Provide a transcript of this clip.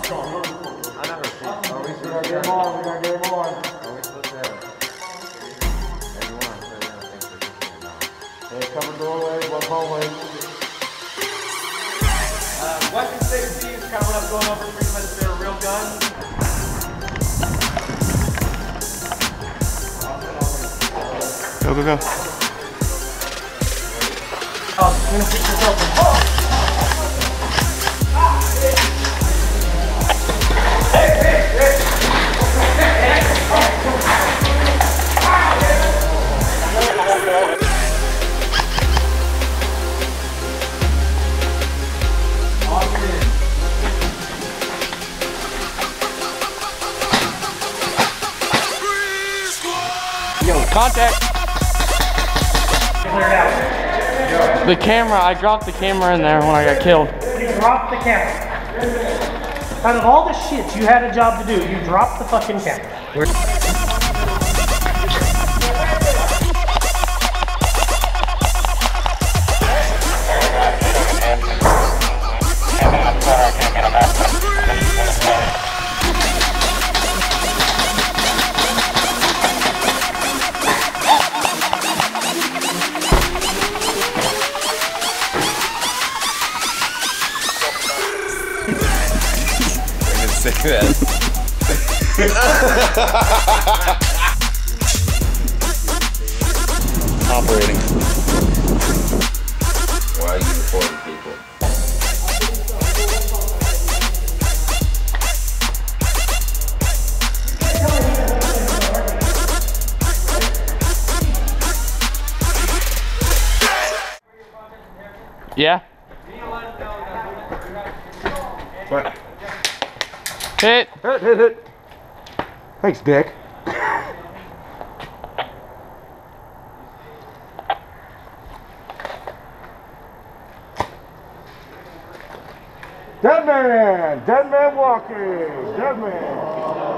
I never see. Are we supposed to game on? We got game on. Are we supposed to have? Everyone said they don't think we're pushing it now. Hey, cover doorway, one hallway. Weapon safety is kind of what I'm going over pretty much their real guns. Go, go, go. Oh, I'm gonna pick this open. Oh! Yo, contact. Clear it out. The camera, I dropped the camera in there when I got killed. You dropped the camera. Out of all the shit you had a job to do, you dropped the fucking camera. Operating. Why are you reporting people? Yeah. What? Hit. Hit. Thanks, Dick. Dead man walking, dead man.